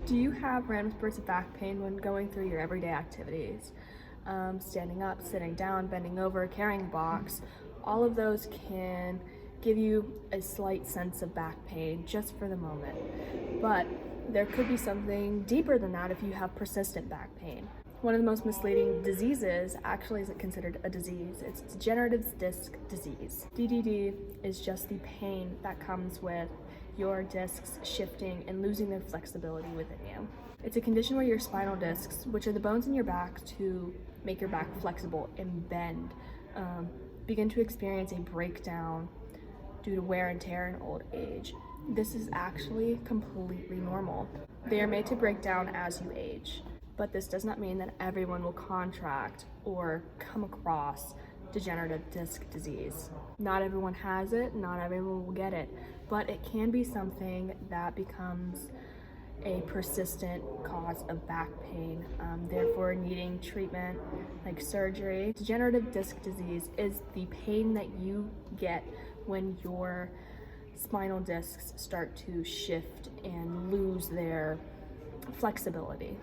Do you have random spurts of back pain when going through your everyday activities? Standing up, sitting down, bending over, carrying a box, all of those can give you a slight sense of back pain just for the moment. But there could be something deeper than that if you have persistent back pain. One of the most misleading diseases actually isn't considered a disease. It's degenerative disc disease. DDD is just the pain that comes with your discs shifting and losing their flexibility within you. It's a condition where your spinal discs, which are the bones in your back to make your back flexible and bend, begin to experience a breakdown due to wear and tear in old age. This is actually completely normal. They are made to break down as you age, but this does not mean that everyone will contract or come across degenerative disc disease. Not everyone has it, not everyone will get it, but it can be something that becomes a persistent cause of back pain, therefore needing treatment like surgery. Degenerative disc disease is the pain that you get when your spinal discs start to shift and lose their flexibility.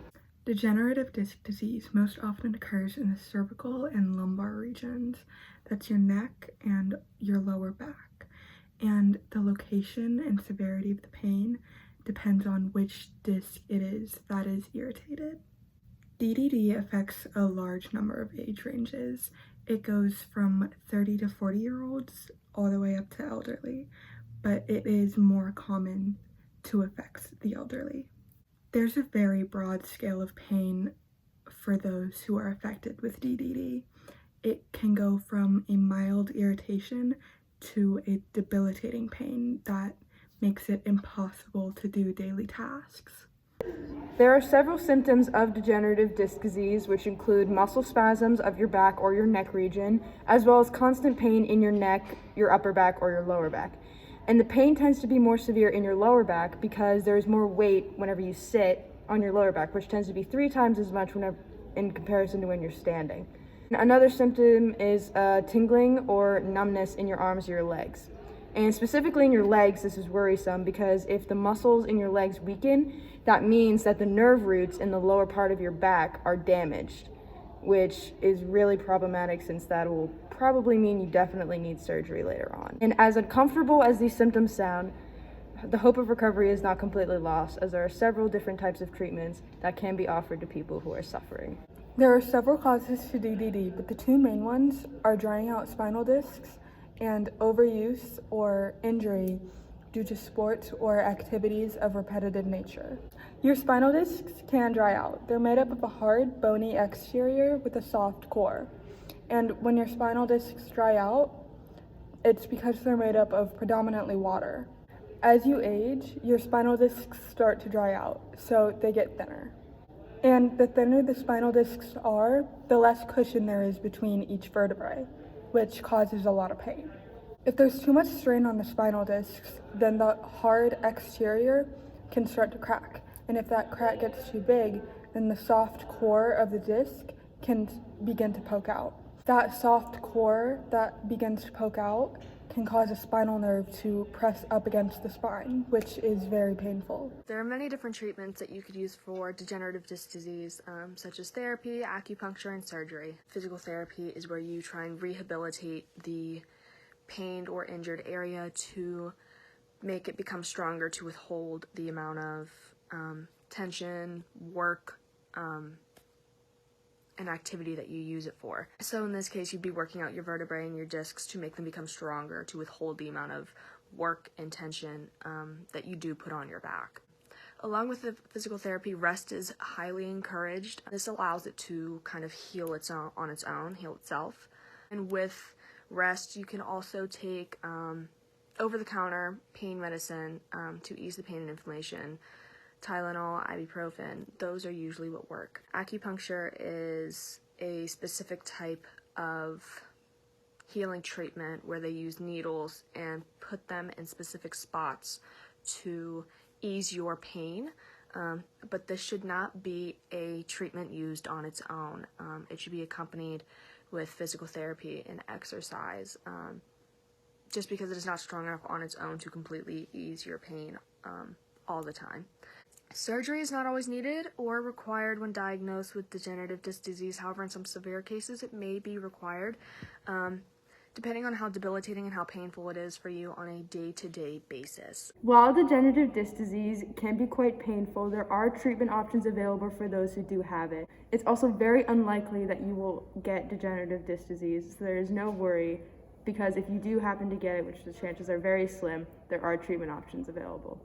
Degenerative disc disease most often occurs in the cervical and lumbar regions. That's your neck and your lower back. And the location and severity of the pain depends on which disc it is that is irritated. DDD affects a large number of age ranges. It goes from 30 to 40-year-olds all the way up to elderly, but it is more common to affect the elderly. There's a very broad scale of pain for those who are affected with DDD. It can go from a mild irritation to a debilitating pain that makes it impossible to do daily tasks. There are several symptoms of degenerative disc disease, which include muscle spasms of your back or your neck region, as well as constant pain in your neck, your upper back, or your lower back. And the pain tends to be more severe in your lower back because there's more weight whenever you sit on your lower back, which tends to be 3 times as much whenever in comparison to when you're standing. Another symptom is tingling or numbness in your arms or your legs. And specifically in your legs, this is worrisome because if the muscles in your legs weaken, that means that the nerve roots in the lower part of your back are damaged, which is really problematic since that will probably mean you definitely need surgery later on. And as uncomfortable as these symptoms sound, the hope of recovery is not completely lost, as there are several different types of treatments that can be offered to people who are suffering. There are several causes to DDD, but the 2 main ones are drying out spinal discs and overuse or injury due to sports or activities of repetitive nature. Your spinal discs can dry out. They're made up of a hard, bony exterior with a soft core. And when your spinal discs dry out, it's because they're made up of predominantly water. As you age, your spinal discs start to dry out, so they get thinner. And the thinner the spinal discs are, the less cushion there is between each vertebrae, which causes a lot of pain. If there's too much strain on the spinal discs, then the hard exterior can start to crack. And if that crack gets too big, then the soft core of the disc can begin to poke out. That soft core that begins to poke out can cause a spinal nerve to press up against the spine, which is very painful. There are many different treatments that you could use for degenerative disc disease, such as therapy, acupuncture, and surgery. Physical therapy is where you try and rehabilitate the pained or injured area to make it become stronger to withhold the amount of tension, work, and activity that you use it for. So in this case, you'd be working out your vertebrae and your discs to make them become stronger, to withhold the amount of work and tension that you do put on your back. Along with the physical therapy, rest is highly encouraged. This allows it to kind of heal on its own, heal itself. And with rest, you can also take over-the-counter pain medicine to ease the pain and inflammation. Tylenol, ibuprofen, those are usually what work. Acupuncture is a specific type of healing treatment where they use needles and put them in specific spots to ease your pain. But this should not be a treatment used on its own. It should be accompanied with physical therapy and exercise, just because it is not strong enough on its own to completely ease your pain all the time. Surgery is not always needed or required when diagnosed with degenerative disc disease. However, in some severe cases, it may be required, depending on how debilitating and how painful it is for you on a day-to-day basis. While degenerative disc disease can be quite painful, there are treatment options available for those who do have it. It's also very unlikely that you will get degenerative disc disease, so there is no worry, because if you do happen to get it, which the chances are very slim, there are treatment options available.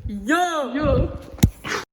Yo!